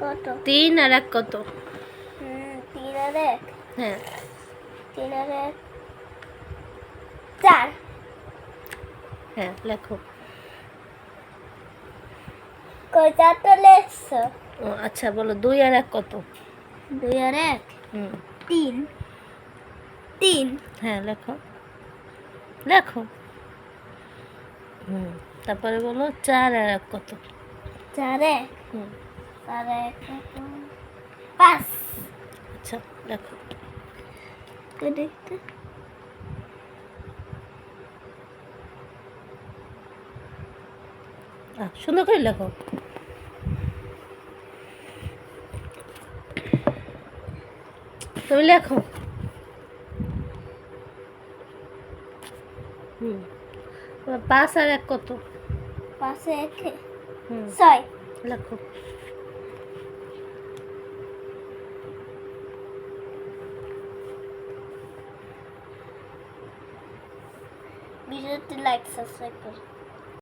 কত? 3 আর 1 কত? 3 আর 1, হ্যাঁ 3 আর 1 4। হ্যাঁ লেখো। কই 4টা লেখছো? ও আচ্ছা বলো 2 আর 1 কত? 2 আর 1 হুম 3, 3। হ্যাঁ লেখো লেখো। তারপরে বলো 4 আর 1 কত? 4 1, হুম 4 1 কত? 5। আচ্ছা লেখো। কই দেখতে? সুন্দর করে লেখো। তুমি লেখো। 5 আর 1 কত? 5 1 হুম 6। লেখো। ভিডিওতে লাইক সাবস্ক্রাইব করো।